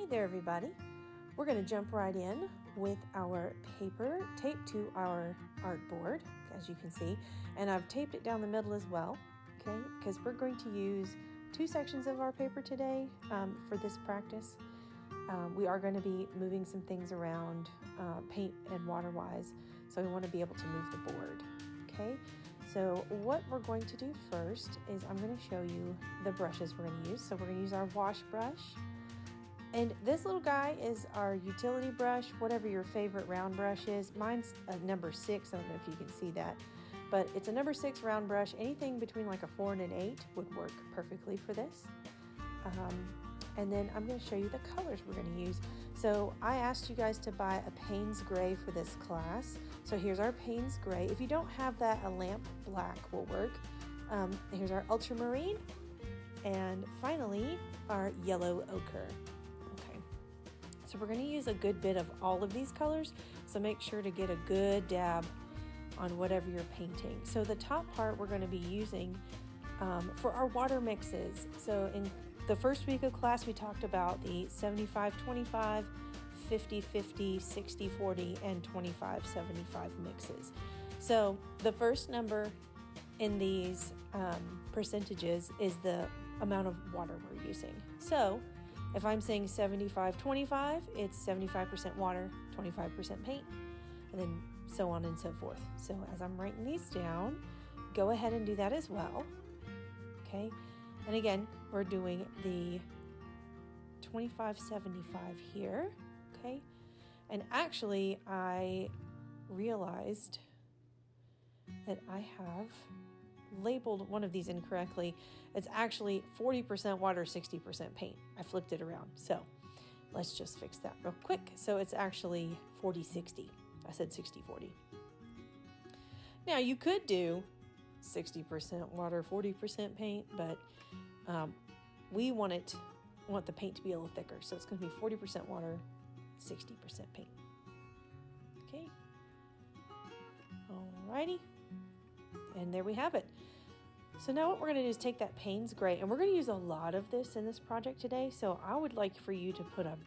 Hi there, everybody. We're going to jump right in with our paper taped to our artboard, as you can see, and I've taped it down the middle as well, okay, because we're going to use two sections of our paper today for this practice. We are going to be moving some things around paint and water-wise, so we want to be able to move the board, okay? So what we're going to do first is I'm going to show you the brushes we're going to use. So we're going to use our wash brush. And this little guy is our utility brush, whatever your favorite round brush is. Mine's a number 6. I don't know if you can see that. But it's a number 6 round brush. Anything between like a 4 and an 8 would work perfectly for this. And then I'm going to show you the colors we're going to use. So I asked you guys to buy a Payne's Gray for this class. So here's our Payne's Gray. If you don't have that, a lamp black will work. Here's our ultramarine. And finally, our yellow ochre. Okay. So we're going to use a good bit of all of these colors. So make sure to get a good dab on whatever you're painting. So the top part we're going to be using for our water mixes. So in the first week of class, we talked about the 75-25, 50-50, 60-40, and 25-75 mixes. So the first number in these percentages is the amount of water we're using. So if I'm saying 75-25, it's 75% water, 25% paint, and then so on and so forth. So as I'm writing these down, go ahead and do that as well. Okay. And again, we're doing the 25-75 here, okay? And actually, I realized that I have labeled one of these incorrectly. It's actually 40% water, 60% paint. I flipped it around. So let's just fix that real quick. So it's actually 40-60. I said 60-40. Now, you could do 60% water, 40% paint, but we want the paint to be a little thicker. So it's going to be 40% water, 60% paint. Okay. Alrighty. And there we have it. So now what we're going to do is take that Payne's Gray, and we're going to use a lot of this in this project today. So I would like for you to put a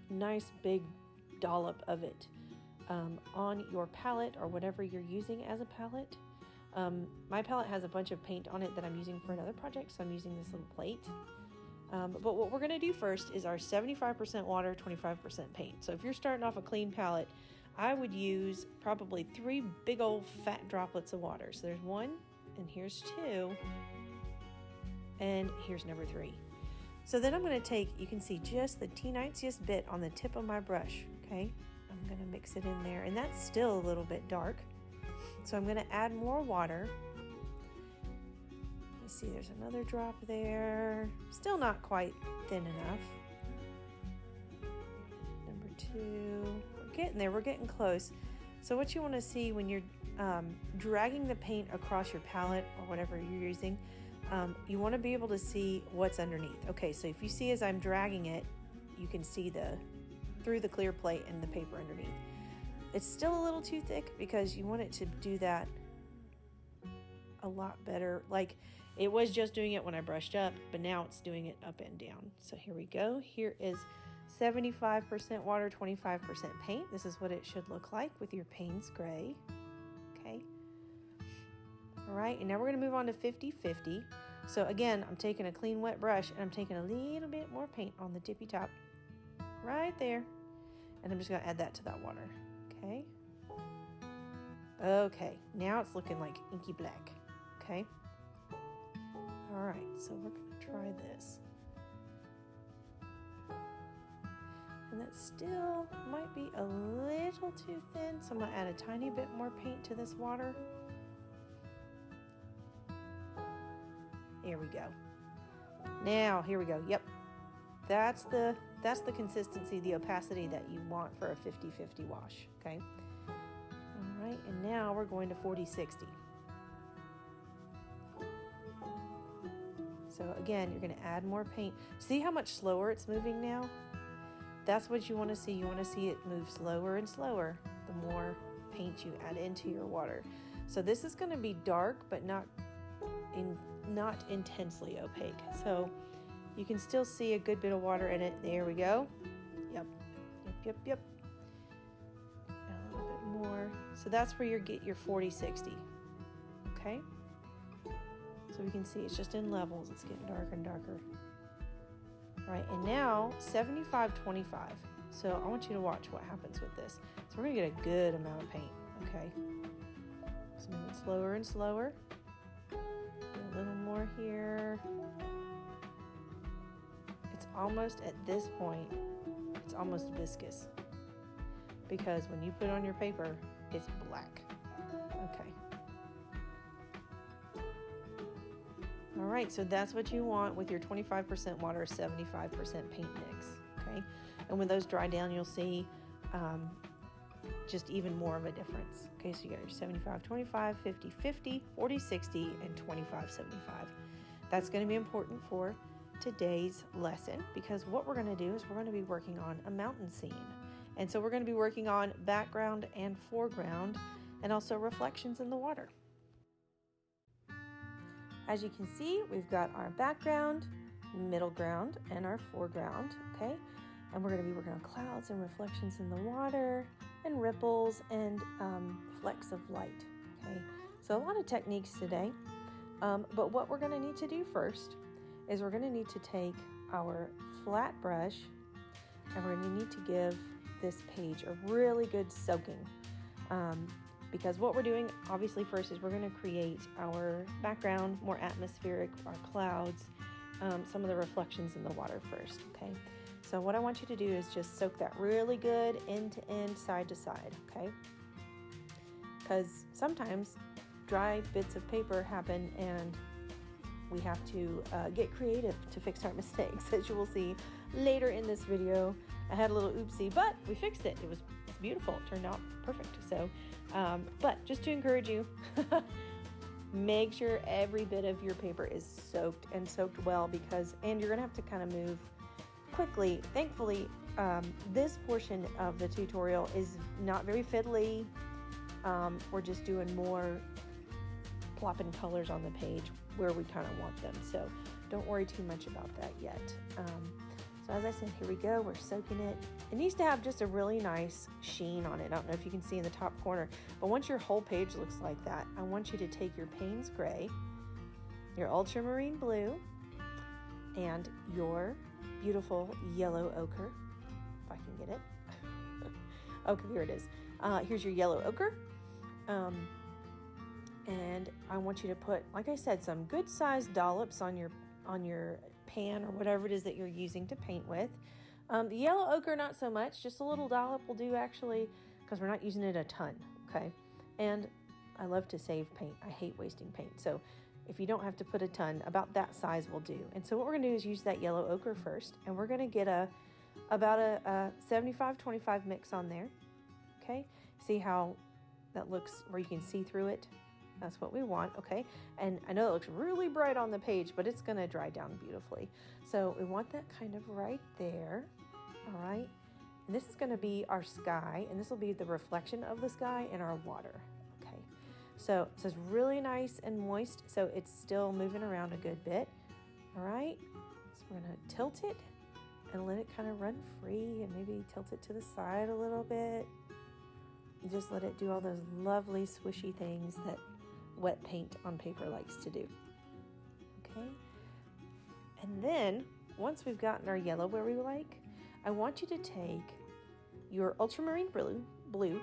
nice big dollop of it on your palette or whatever you're using as a palette. My palette has a bunch of paint on it that I'm using for another project, so I'm using this little plate. But what we're going to do first is our 75% water, 25% paint. So if you're starting off a clean palette, I would use probably 3 big old fat droplets of water. So there's 1, and here's 2, and here's number 3. So then I'm going to take, you can see just the teeniest bit on the tip of my brush, okay? I'm going to mix it in there, and that's still a little bit dark. So I'm going to add more water. You see there's another drop there. Still not quite thin enough. Number 2. We're getting there. We're getting close. So what you want to see when you're dragging the paint across your palette or whatever you're using, you want to be able to see what's underneath. Okay, so if you see as I'm dragging it, you can see through the clear plate and the paper underneath. It's still a little too thick because you want it to do that a lot better. Like it was just doing it when I brushed up, but now it's doing it up and down. So here we go. Here is 75% water, 25% paint. This is what it should look like with your Payne's Gray. Okay. All right. And now we're going to move on to 50-50. So again, I'm taking a clean wet brush and I'm taking a little bit more paint on the tippy top right there. And I'm just going to add that to that water. Okay. Okay, now it's looking like inky black. Okay. All right, so we're going to try this. And that still might be a little too thin, so I'm going to add a tiny bit more paint to this water. There we go. Now, here we go. Yep. That's the consistency, the opacity that you want for a 50-50 wash, okay? All right, and now we're going to 40-60. So again, you're going to add more paint. See how much slower it's moving now? That's what you want to see. You want to see it move slower and slower the more paint you add into your water. So this is going to be dark, but not intensely opaque. So you can still see a good bit of water in it. There we go. Yep. Yep. A little bit more. So that's where you get your 40-60. Okay? So we can see it's just in levels. It's getting darker and darker. All right, and now 75-25. So I want you to watch what happens with this. So we're going to get a good amount of paint, okay? So moving slower and slower. A little more here. It's almost, at this point, it's almost viscous. Because when you put it on your paper, it's black. Okay. All right, so that's what you want with your 25% water, 75% paint mix, okay? And when those dry down, you'll see just even more of a difference. Okay, so you got your 75-25, 50-50, 40-60, and 25-75. That's going to be important for today's lesson because what we're going to do is we're going to be working on a mountain scene. And so we're going to be working on background and foreground and also reflections in the water. As you can see, we've got our background, middle ground, and our foreground, okay? And we're going to be working on clouds and reflections in the water and ripples and flecks of light, okay? So a lot of techniques today, but what we're going to need to do first is we're going to need to take our flat brush and we're going to need to give this page a really good soaking. Because what we're doing, obviously, first is we're going to create our background, more atmospheric, our clouds, some of the reflections in the water first, okay? So what I want you to do is just soak that really good end to end, side to side, okay? Because sometimes dry bits of paper happen and we have to get creative to fix our mistakes. As you will see later in this video, I had a little oopsie, but we fixed it. It's beautiful. It turned out perfect. So, but just to encourage you, make sure every bit of your paper is soaked and soaked well and you're gonna have to kind of move quickly. Thankfully, this portion of the tutorial is not very fiddly. We're just doing more plopping colors on the page where we kind of want them. So don't worry too much about that yet. So as I said, here we go. We're soaking it. It needs to have just a really nice sheen on it. I don't know if you can see in the top corner, but once your whole page looks like that, I want you to take your Payne's Gray, your ultramarine blue, and your beautiful yellow ochre, if I can get it. Okay, here it is. Here's your yellow ochre. And I want you to put, like I said, some good sized dollops on your pan or whatever it is that you're using to paint with. The yellow ochre, not so much, just a little dollop will do actually, because we're not using it a ton, okay? And I love to save paint. I hate wasting paint. So if you don't have to put a ton, about that size will do. And so what we're gonna do is use that yellow ochre first, and we're gonna get about a 75-25 mix on there, okay? See how that looks where you can see through it? That's what we want, okay? And I know it looks really bright on the page, but it's gonna dry down beautifully. So we want that kind of right there, all right? And this is gonna be our sky, and this will be the reflection of the sky in our water, okay? So it says really nice and moist, so it's still moving around a good bit, all right? So we're gonna tilt it and let it kind of run free and maybe tilt it to the side a little bit. And just let it do all those lovely swishy things that wet paint on paper likes to do, okay? And then once we've gotten our yellow where we like, I want you to take your ultramarine blue,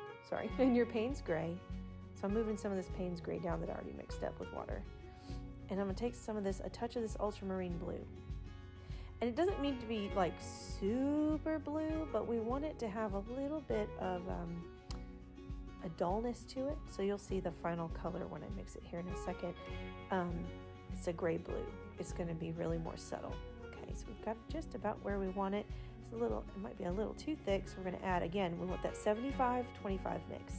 and your Payne's Gray. So I'm moving some of this Payne's Gray down that I already mixed up with water. And I'm gonna take a touch of this ultramarine blue. And it doesn't need to be like super blue, but we want it to have a little bit of a dullness to it. So you'll see the final color when I mix it here in a second. It's a gray blue. It's going to be really more subtle. Okay, so we've got just about where we want it. It might be a little too thick, so we're going to add, again, we want that 75-25 mix.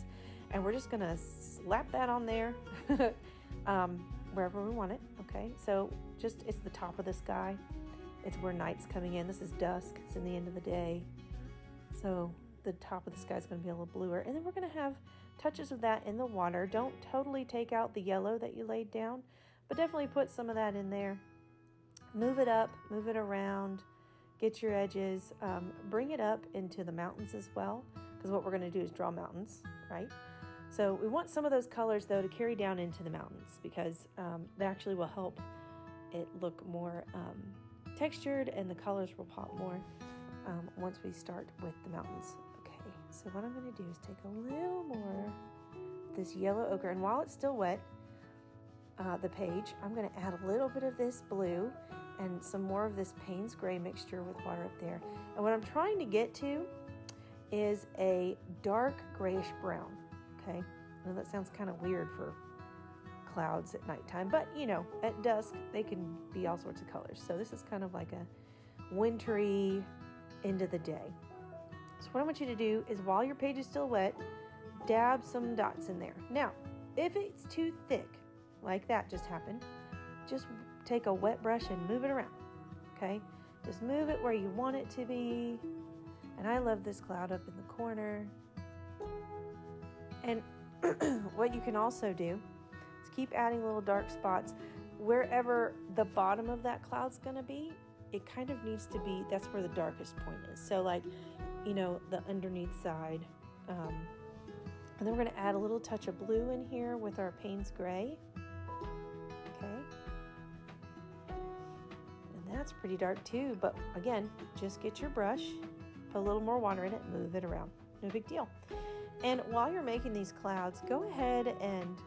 And we're just going to slap that on there wherever we want it, okay? So it's the top of the sky. It's where night's coming in. This is dusk. It's in the end of the day. So the top of the sky is going to be a little bluer. And then we're going to have touches of that in the water. Don't totally take out the yellow that you laid down, but definitely put some of that in there. Move it up, move it around, get your edges, bring it up into the mountains as well, because what we're going to do is draw mountains, right? So we want some of those colors, though, to carry down into the mountains, because that actually will help it look more textured, and the colors will pop more once we start with the mountains. Okay, so what I'm going to do is take a little more of this yellow ochre, and while it's still wet, the page, I'm going to add a little bit of this blue and some more of this Payne's Gray mixture with water up there. And what I'm trying to get to is a dark grayish brown, okay? I know that sounds kind of weird for clouds at nighttime, but you know, at dusk, they can be all sorts of colors. So this is kind of like a wintry end of the day. So what I want you to do is, while your page is still wet, dab some dots in there. Now, if it's too thick, like that just happened, just take a wet brush and move it around, okay? Just move it where you want it to be. And I love this cloud up in the corner. And what you can also do is keep adding little dark spots. Wherever the bottom of that cloud's gonna be, it kind of needs to be, that's where the darkest point is. So like, you know, the underneath side. And then we're gonna add a little touch of blue in here with our Payne's Gray. Okay. And that's pretty dark too, but again, just get your brush, put a little more water in it, move it around. No big deal. And while you're making these clouds, go ahead and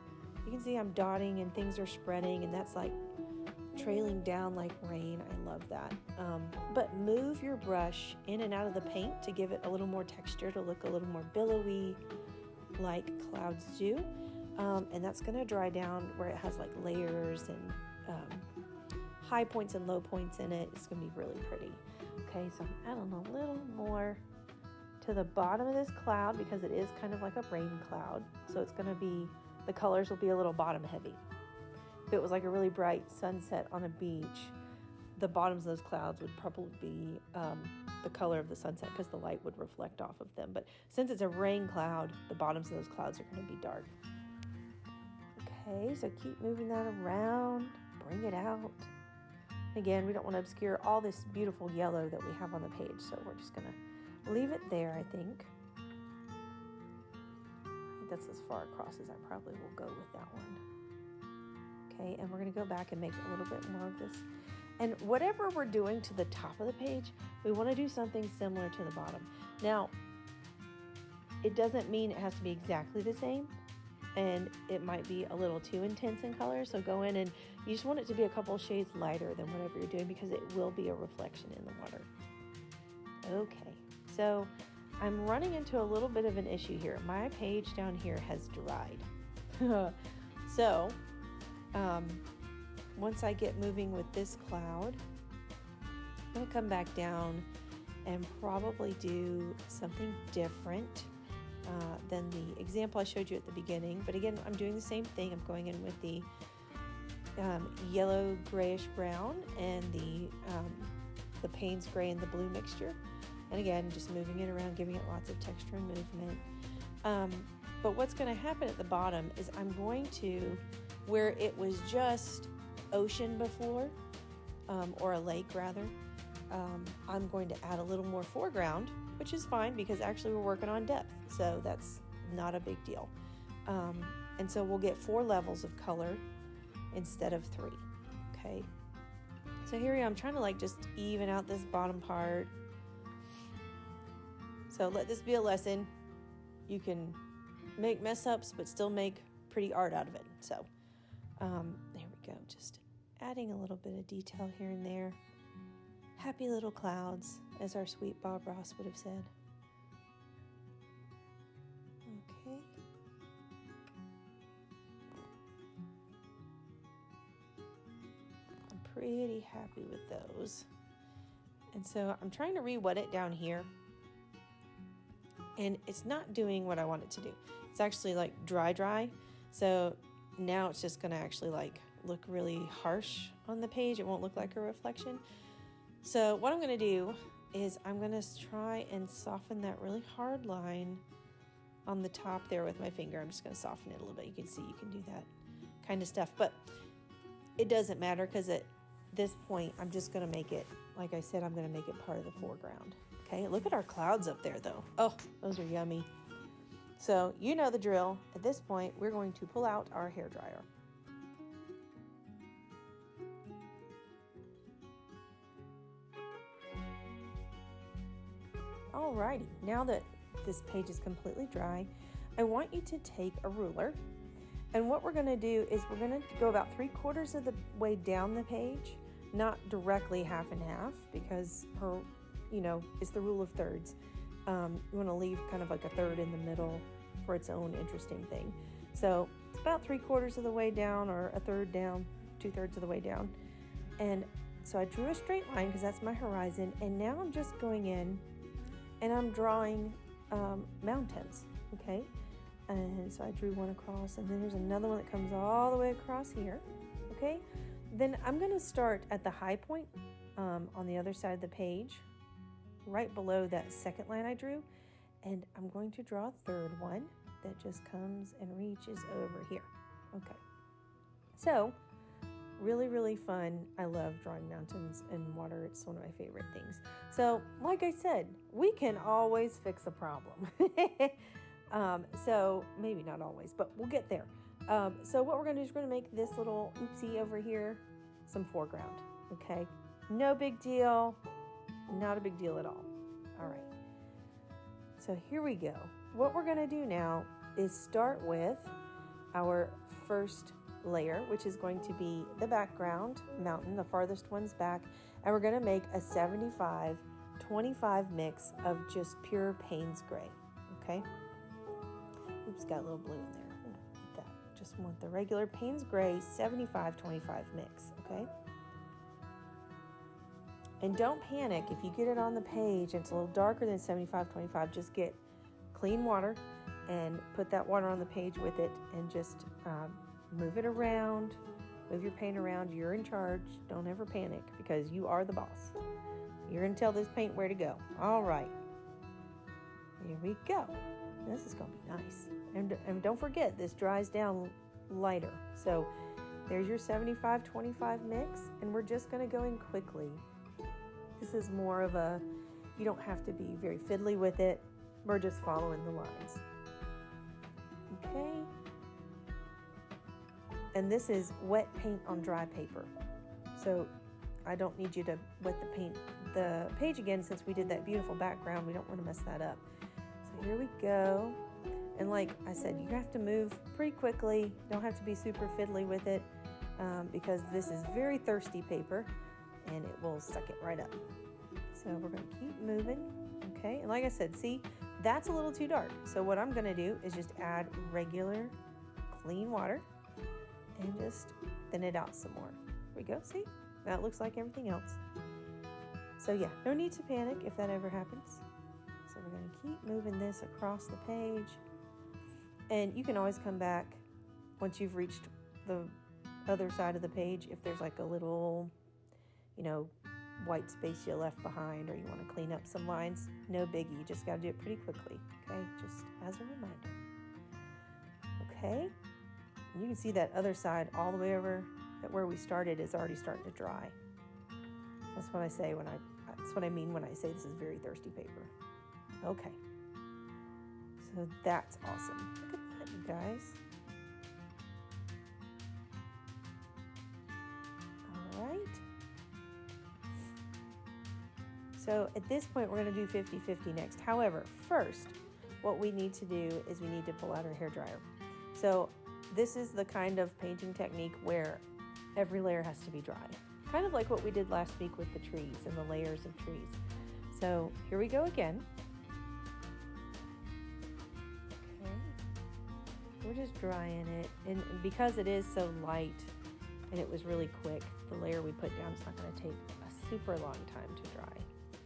you can see I'm dotting and things are spreading, and that's like trailing down like rain. I love that. But move your brush in and out of the paint to give it a little more texture, to look a little more billowy like clouds do. And that's going to dry down where it has like layers and high points and low points in it. It's going to be really pretty. Okay, so I'm adding a little more to the bottom of this cloud because it is kind of like a rain cloud. So it's going to be, the colors will be a little bottom heavy. If it was like a really bright sunset on a beach, the bottoms of those clouds would probably be the color of the sunset because the light would reflect off of them. But since it's a rain cloud, the bottoms of those clouds are going to be dark. Okay, so keep moving that around, bring it out. Again, we don't want to obscure all this beautiful yellow that we have on the page, so we're just going to leave it there, I think. That's as far across as I probably will go with that one. Okay, and we're going to go back and make a little bit more of this. And whatever we're doing to the top of the page, we want to do something similar to the bottom. Now, it doesn't mean it has to be exactly the same, and it might be a little too intense in color, so go in and you just want it to be a couple shades lighter than whatever you're doing because it will be a reflection in the water. Okay, so I'm running into a little bit of an issue here. My page down here has dried. So, once I get moving with this cloud, I'm going to come back down and probably do something different than the example I showed you at the beginning. But again, I'm doing the same thing. I'm going in with the yellow grayish brown and the Payne's Gray and the blue mixture. And again, just moving it around, giving it lots of texture and movement. But what's going to happen at the bottom is I'm going to, where it was just ocean before, or a lake rather, I'm going to add a little more foreground, which is fine because actually we're working on depth, so that's not a big deal. And so we'll get 4 levels of color instead of 3, okay? So here I'm trying to like just even out this bottom part. So let this be a lesson. You can make mess ups, but still make pretty art out of it. So there we go, just adding a little bit of detail here and there. Happy little clouds, as our sweet Bob Ross would have said. Okay. I'm pretty happy with those. And so I'm trying to re-wet it down here. And it's not doing what I want it to do. It's actually like dry. So now it's just going to actually like look really harsh on the page. It won't look like a reflection. So what I'm going to do is I'm going to try and soften that really hard line on the top there with my finger. I'm just going to soften it a little bit. You can see you can do that kind of stuff. But it doesn't matter because at this point I'm just going to make it like I said, I'm going to make it part of the foreground. Okay, look at our clouds up there though. Oh, those are yummy. So you know the drill. At this point, we're going to pull out our hairdryer. Alrighty, now that this page is completely dry, I want you to take a ruler, and what we're going to do is we're going to go about 3/4 of the way down the page, not directly half and half, because it's the rule of thirds. You want to leave kind of like a third in the middle for its own interesting thing. So it's about 3/4 of the way down, or a third down, 2/3 of the way down. And so I drew a straight line because that's my horizon, and now I'm just going in and I'm drawing mountains, okay? And so I drew one across, and then there's another one that comes all the way across here, okay? Then I'm going to start at the high point on the other side of the page, right below that second line I drew, and I'm going to draw a third one that just comes and reaches over here, okay? So, really, really fun. I love drawing mountains and water. It's one of my favorite things. So, like I said, we can always fix a problem. So maybe not always, but we'll get there. So what we're going to do is we're going to make this little oopsie over here some foreground, okay? No big deal. Not a big deal at all. All right. So here we go. What we're going to do now is start with our first layer, which is going to be the background mountain, the farthest one's back, and we're going to make a 75-25 mix of just pure Payne's gray, okay? Oops, got a little blue in there. Like that. Just want the regular Payne's gray 75-25 mix, okay? And don't panic if you get it on the page and it's a little darker than 75-25. Just get clean water and put that water on the page with it, and just move it around, move your paint around. You're in charge. Don't ever panic, because you are the boss. You're going to tell this paint where to go. All right. Here we go. This is going to be nice. And don't forget, this dries down lighter. So there's your 75-25 mix, and we're just going to go in quickly. This is more of a, you don't have to be very fiddly with it. We're just following the lines. Okay. And this is wet paint on dry paper. So I don't need you to wet the page again, since we did that beautiful background. We don't want to mess that up. So here we go. And like I said, you have to move pretty quickly. You don't have to be super fiddly with it, because this is very thirsty paper and it will suck it right up. So we're going to keep moving. Okay. And like I said, see, that's a little too dark. So what I'm going to do is just add regular clean water and just thin it out some more. Here we go. See, that looks like everything else. So yeah, no need to panic if that ever happens. So we're going to keep moving this across the page. And you can always come back once you've reached the other side of the page. If there's like a little, white space you left behind, or you want to clean up some lines, no biggie. You just got to do it pretty quickly, okay? Just as a reminder. Okay. And you can see that other side all the way over at where we started is already starting to dry. That's what I say that's what I mean when I say this is very thirsty paper. Okay. So that's awesome. Look at that, you guys. All right. So at this point, we're going to do 50-50 next. However, first, what we need to do is we need to pull out our hairdryer. So this is the kind of painting technique where every layer has to be dry. Kind of like what we did last week with the trees and the layers of trees. So here we go again. We're just drying it, and because it is so light and it was really quick, the layer we put down is not going to take a super long time to dry,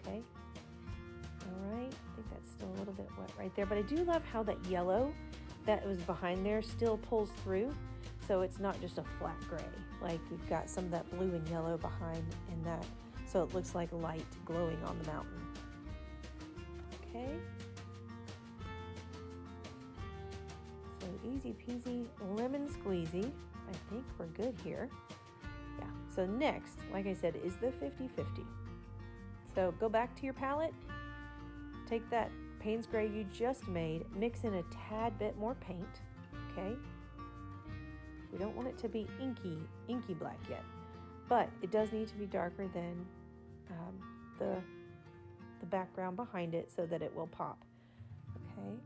okay? All right, I think that's still a little bit wet right there, but I do love how that yellow that was behind there still pulls through, so it's not just a flat gray. Like you've got some of that blue and yellow behind in that, so it looks like light glowing on the mountain. Okay. So easy peasy, lemon squeezy. I think we're good here. Yeah, so next, like I said, is the 50-50. So go back to your palette, take that Payne's Gray you just made, mix in a tad bit more paint, okay? We don't want it to be inky black yet, but it does need to be darker than the background behind it so that it will pop, okay?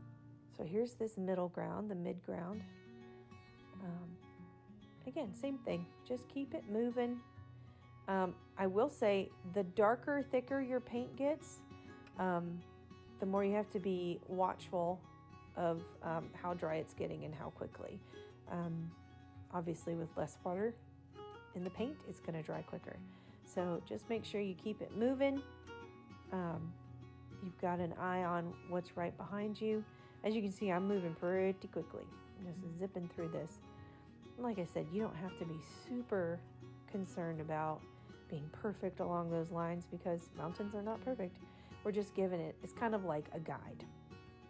So here's this middle ground, the mid ground. Again, same thing, just keep it moving. I will say the darker, thicker your paint gets, the more you have to be watchful of how dry it's getting and how quickly. Obviously with less water in the paint, it's going to dry quicker. So just make sure you keep it moving. You've got an eye on what's right behind you. As you can see, I'm moving pretty quickly. I'm just zipping through this. Like I said, you don't have to be super concerned about being perfect along those lines because mountains are not perfect. We're just giving it, it's kind of like a guide.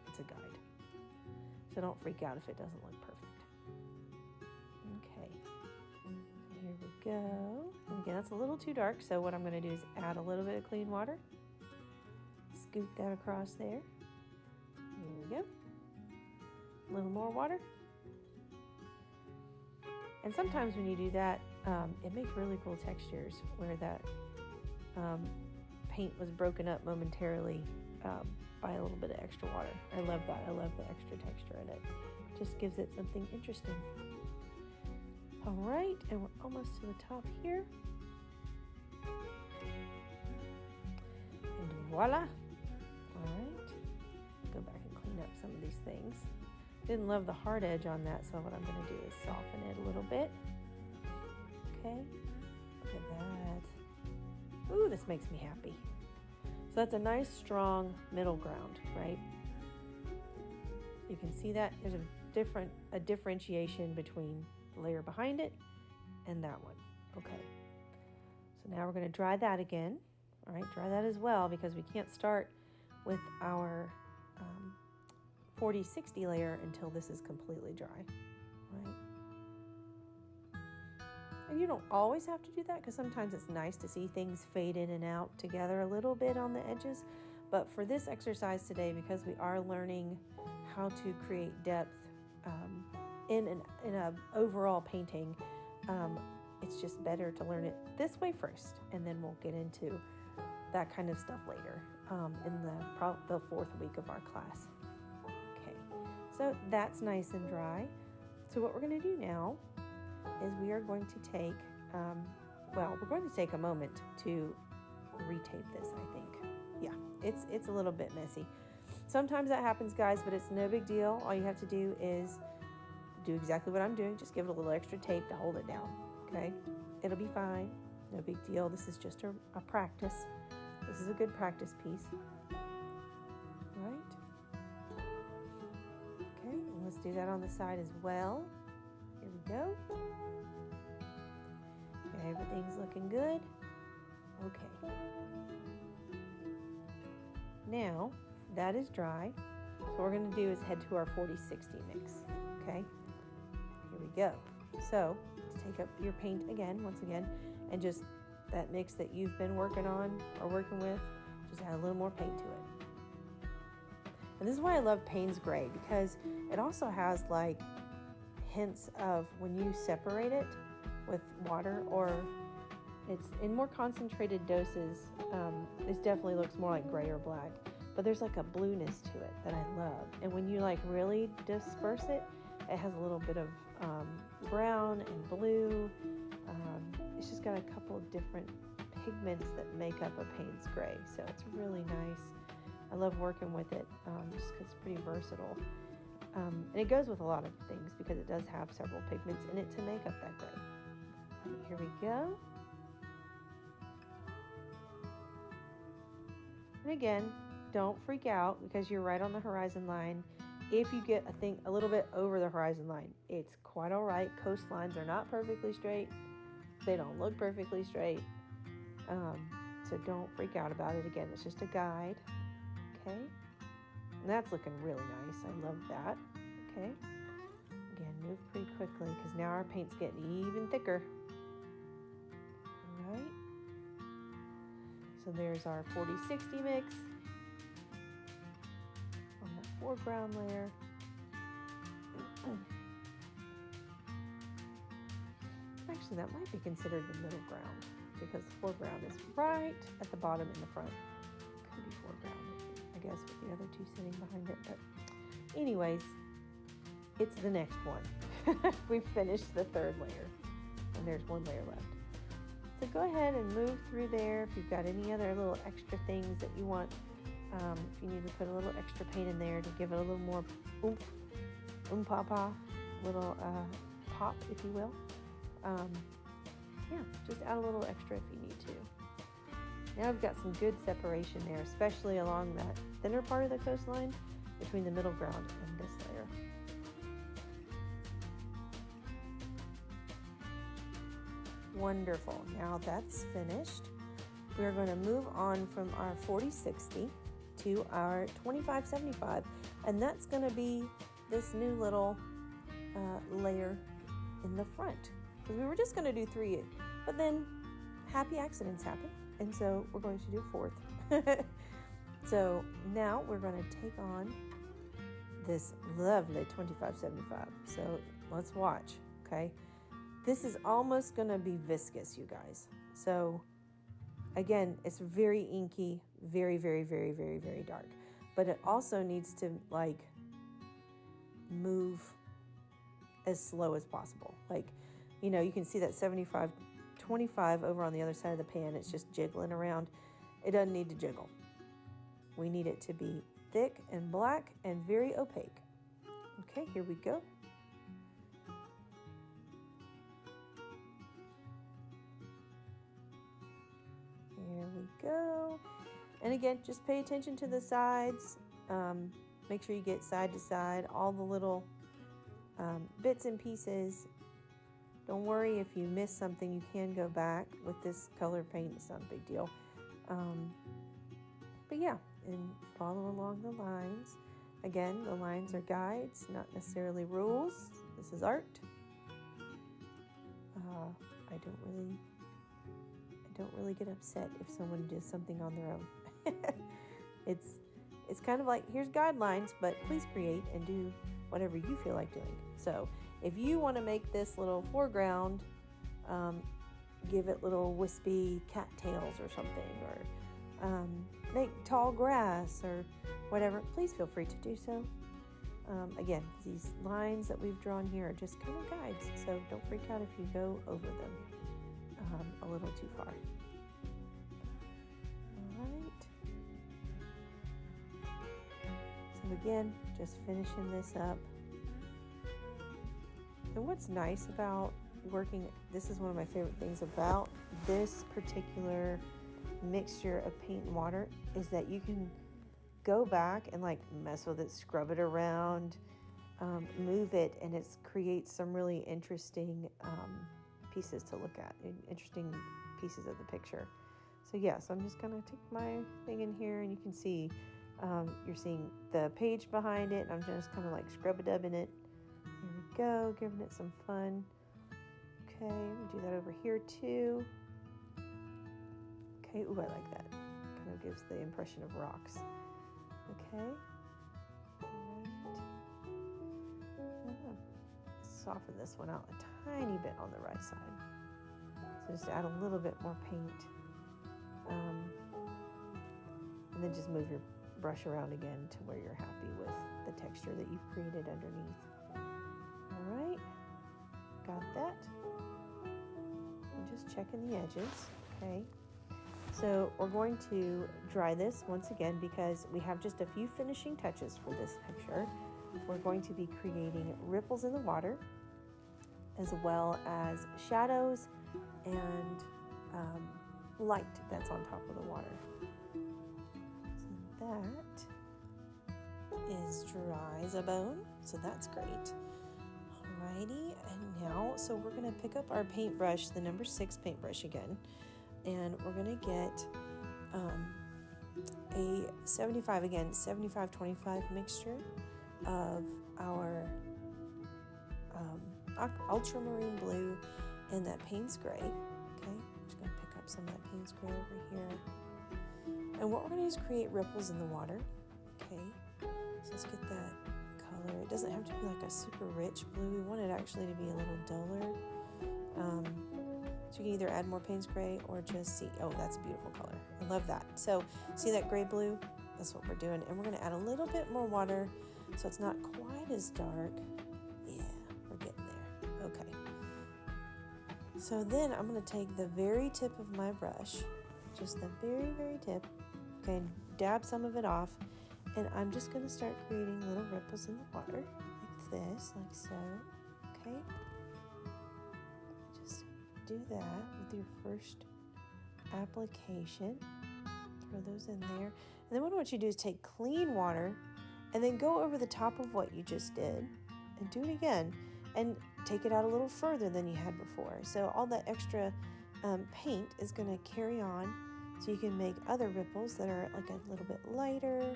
It's a guide. So don't freak out if it doesn't look perfect. Okay, here we go. And again, that's a little too dark, so what I'm going to do is add a little bit of clean water. Scoot that across there. Here we go. A little more water. And sometimes when you do that, it makes really cool textures where that paint was broken up momentarily by a little bit of extra water. I love that. I love the extra texture in it. Just gives it something interesting. All right, and we're almost to the top here. And voila. All right, go back and clean up some of these things. Didn't love the hard edge on that, so what I'm going to do is soften it a little bit. Okay, look at that. Ooh, this makes me happy. So that's a nice, strong middle ground, right? You can see that there's a differentiation between the layer behind it and that one. Okay, so now we're going to dry that again. All right, dry that as well because we can't start with our 40-60 layer until this is completely dry, right? And you don't always have to do that because sometimes it's nice to see things fade in and out together a little bit on the edges. But for this exercise today, because we are learning how to create depth in an overall painting, it's just better to learn it this way first, and then we'll get into that kind of stuff later in the fourth week of our class. Okay, so that's nice and dry. So what we're going to do now is we are going to take, we're going to take a moment to retape this, I think. Yeah, it's a little bit messy. Sometimes that happens, guys, but it's no big deal. All you have to do is do exactly what I'm doing. Just give it a little extra tape to hold it down, okay? It'll be fine. No big deal. This is just a practice. This is a good practice piece. All right. Okay, and let's do that on the side as well. Here we go. Okay, everything's looking good. Okay. Now, that is dry. So what we're going to do is head to our 40-60 mix. Okay? Here we go. So, take up your paint again, once again, and just that mix that you've been working on or working with, just add a little more paint to it. And this is why I love Payne's Gray, because it also has like hints of when you separate it with water, or it's in more concentrated doses, this definitely looks more like gray or black, but there's like a blueness to it that I love. And when you like really disperse it, it has a little bit of brown and blue. It's just got a couple of different pigments that make up a Payne's Gray, so it's really nice. I love working with it just because it's pretty versatile. And it goes with a lot of things because it does have several pigments in it to make up that gray. Right, here we go. And again, don't freak out because you're right on the horizon line. If you get a little bit over the horizon line, it's quite all right. Coastlines are not perfectly straight. They don't look perfectly straight. So don't freak out about it. Again, it's just a guide. Okay. And that's looking really nice. I love that. Okay. Again, move pretty quickly because now our paint's getting even thicker. All right. So there's our 40-60 mix on that foreground layer. Actually, that might be considered the middle ground because the foreground is right at the bottom in the front. Could be foreground, I guess, with the other two sitting behind it. But anyways, it's the next one. We've finished the third layer, and there's one layer left. So go ahead and move through there. If you've got any other little extra things that you want, if you need to put a little extra paint in there to give it a little more oomph, papa, little pop, if you will. Yeah, just add a little extra if you need to. Now I've got some good separation there, especially along that thinner part of the coastline between the middle ground and this layer. Wonderful. Now that's finished. We're going to move on from our 40-60 to our 25-75, and that's going to be this new little layer in the front. Because we were just going to do 3, but then happy accidents happen, and so we're going to do a 4th. So now we're going to take on this lovely 25-75. So let's watch, okay? This is almost going to be viscous, you guys. So again, it's very inky, very, very, very, very, very dark. But it also needs to like move as slow as possible. Like, you know, you can see that 75-25 over on the other side of the pan. It's just jiggling around. It doesn't need to jiggle. We need it to be thick and black and very opaque. Okay, here we go. There we go. And again, just pay attention to the sides. Make sure you get side to side, all the little bits and pieces. Don't worry if you miss something, you can go back with this color paint. It's not a big deal. But yeah, and follow along the lines. Again, the lines are guides, not necessarily rules. This is art. I don't really get upset if someone does something on their own. It's kind of like, here's guidelines, but please create and do whatever you feel like doing. So if you want to make this little foreground, give it little wispy cattails or something, or make tall grass or whatever, please feel free to do so. Again, these lines that we've drawn here are just kind of guides, so don't freak out if you go over them a little too far. All right. So again, just finishing this up. And what's nice about working, this is one of my favorite things about this particular mixture of paint and water, is that you can go back and like mess with it, scrub it around, move it, and it creates some really interesting pieces to look at, interesting pieces of the picture. So yeah, so I'm just gonna take my thing in here, and you can see you're seeing the page behind it, and I'm just kind of like scrub-a-dubbing it. Here we go, giving it some fun. Okay, we'll do that over here too. Okay, ooh, I like that. Kind of gives the impression of rocks. Okay. All right. Soften this one out a tiny bit on the right side. So just add a little bit more paint. And then just move your brush around again to where you're happy with the texture that you've created underneath. All right. Got that. I'm just checking the edges. Okay. So we're going to dry this once again because we have just a few finishing touches for this picture. We're going to be creating ripples in the water, as well as shadows and light that's on top of the water. So that is dry as a bone, so that's great. Alrighty, and now, so we're going to pick up our paintbrush, the number 6 paintbrush again, and we're going to get a 75-25 mixture of our ultramarine blue and that Payne's gray. Okay, I'm just going to pick up some of that Payne's gray over here. And what we're going to do is create ripples in the water. Okay, so let's get that color. It doesn't have to be like a super rich blue. We want it actually to be a little duller. So you can either add more Payne's Gray or just see. Oh, that's a beautiful color. I love that. So see that gray blue? That's what we're doing. And we're going to add a little bit more water so it's not quite as dark. Yeah, we're getting there. Okay. So then I'm going to take the very tip of my brush, just the very, very tip, okay, dab some of it off, and I'm just going to start creating little ripples in the water, like this, like so, okay? Just do that with your first application. Throw those in there. And then what I want you to do is take clean water and then go over the top of what you just did and do it again and take it out a little further than you had before. So all that extra paint is going to carry on, so you can make other ripples that are like a little bit lighter.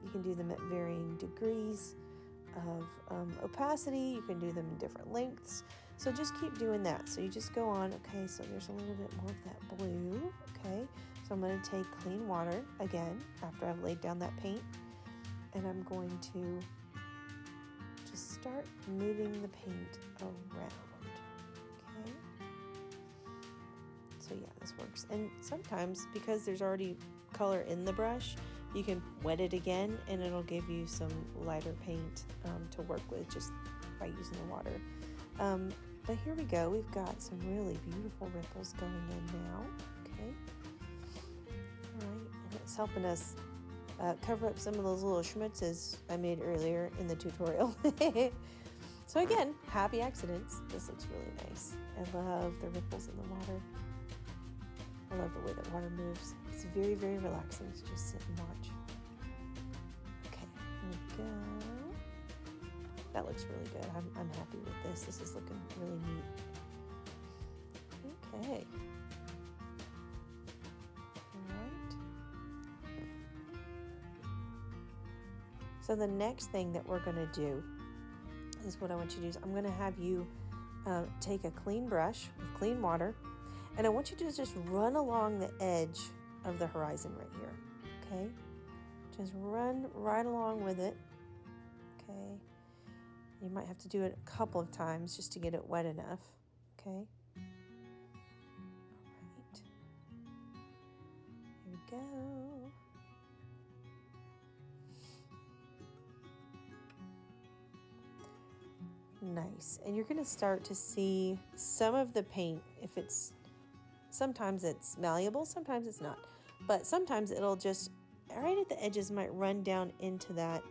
You can do them at varying degrees of opacity. You can do them in different lengths. So just keep doing that. So you just go on. Okay, so there's a little bit more of that blue. Okay, so I'm going to take clean water again after I've laid down that paint, and I'm going to just start moving the paint around. Okay, so yeah, this works. And sometimes, because there's already color in the brush, you can wet it again and it'll give you some lighter paint to work with just by using the water. But here we go. We've got some really beautiful ripples going in now. Okay. All right. And it's helping us cover up some of those little schmutzes I made earlier in the tutorial. So again, happy accidents. This looks really nice. I love the ripples in the water. I love the way that water moves. It's very, very relaxing to just sit and watch. Okay, here we go. That looks really good. I'm happy with this. This is looking really neat. Okay. All right. So the next thing that we're going to do is what I want you to do is I'm going to have you take a clean brush with clean water, and I want you to just run along the edge of the horizon right here, okay? Just run right along with it, okay? You might have to do it a couple of times just to get it wet enough, okay? All right. Here we go. Nice. And you're going to start to see some of the paint, if it's, sometimes it's malleable, sometimes it's not. But sometimes it'll just, right at the edges, might run down into that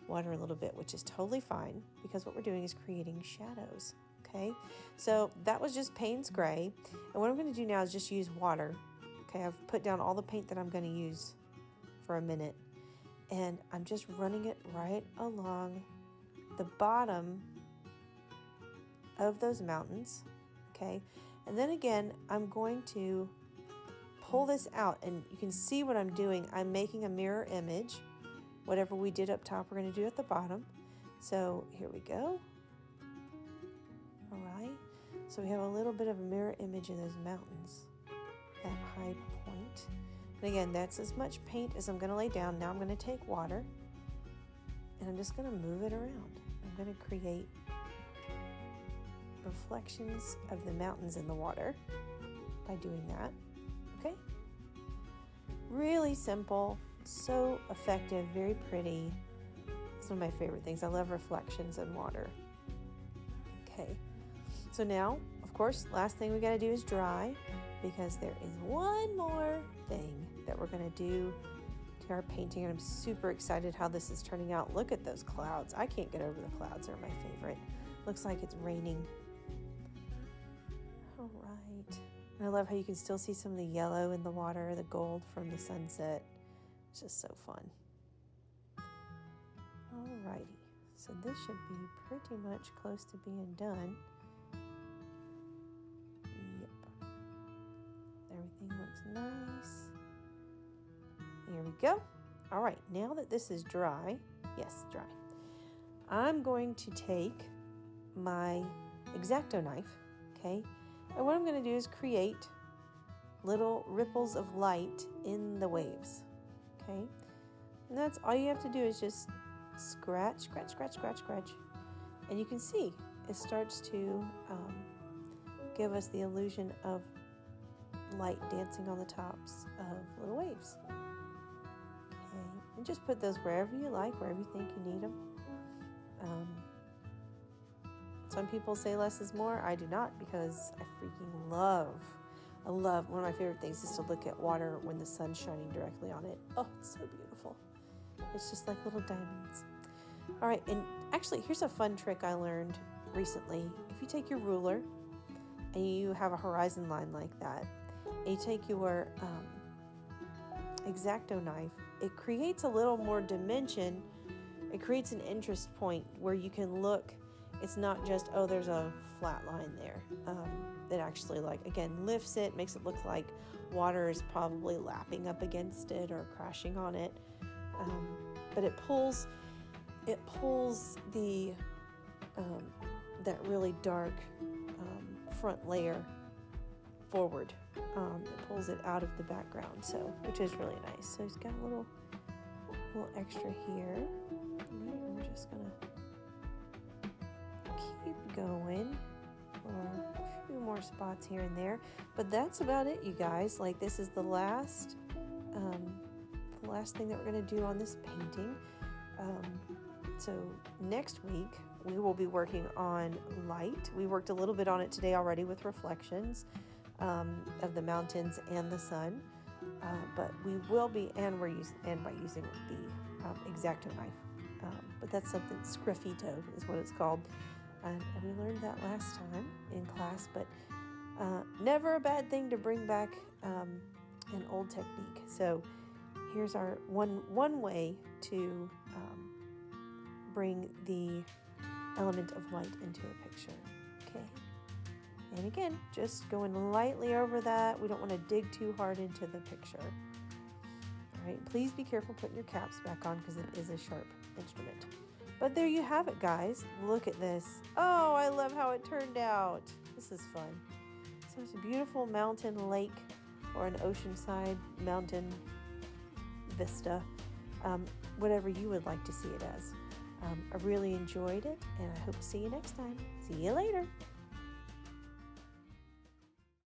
water a little bit, which is totally fine because what we're doing is creating shadows, okay? So that was just Payne's Gray. And what I'm going to do now is just use water. Okay, I've put down all the paint that I'm going to use for a minute. And I'm just running it right along the bottom of those mountains, okay? And then again, I'm going to pull this out, and you can see what I'm doing. I'm making a mirror image. Whatever we did up top, we're going to do at the bottom. So here we go. All right. So we have a little bit of a mirror image of those mountains, that high point. And again, that's as much paint as I'm going to lay down. Now I'm going to take water, and I'm just going to move it around. I'm going to create reflections of the mountains in the water by doing that. Okay, really simple, so effective, very pretty. It's one of my favorite things. I love reflections in water. Okay, so now of course last thing we got to do is dry, because there is one more thing that we're going to do to our painting, and I'm super excited how this is turning out. Look at those clouds. I can't get over the clouds. They're my favorite. Looks like it's raining. All right. And I love how you can still see some of the yellow in the water, the gold from the sunset. It's just so fun. All righty. So this should be pretty much close to being done. Yep. Everything looks nice. Here we go. All right. Now that this is dry, yes, dry, I'm going to take my X-Acto knife, okay? And what I'm going to do is create little ripples of light in the waves. Okay, and that's all you have to do is just scratch, scratch, scratch, scratch, scratch, and you can see it starts to give us the illusion of light dancing on the tops of little waves. Okay, and just put those wherever you like, wherever you think you need them. Some people say less is more. I do not, because I freaking love, one of my favorite things is to look at water when the sun's shining directly on it. Oh, it's so beautiful. It's just like little diamonds. All right, and actually, here's a fun trick I learned recently. If you take your ruler and you have a horizon line like that, and you take your X-Acto knife, it creates a little more dimension. It creates an interest point where you can look. It's not just, oh, there's a flat line there. It actually, like, again, lifts it, makes it look like water is probably lapping up against it or crashing on it. But it pulls the that really dark front layer forward. It pulls it out of the background, so which is really nice. So it's got a little extra here. All right, we're just gonna keep going for a few more spots here and there, but that's about it, you guys. Like, this is the last thing that we're going to do on this painting. So next week we will be working on light. We worked a little bit on it today already with reflections of the mountains and the sun, but we will be, and by using the X-Acto knife. But that's something, sgraffito is what it's called. And we learned that last time in class, but never a bad thing to bring back an old technique. So here's our one way to bring the element of light into a picture. Okay, and again, just going lightly over that. We don't want to dig too hard into the picture. All right, please be careful putting your caps back on because it is a sharp instrument. But there you have it, guys. Look at this. Oh, I love how it turned out. This is fun. So it's a beautiful mountain lake or an oceanside mountain vista, whatever you would like to see it as. I really enjoyed it, and I hope to see you next time. See you later.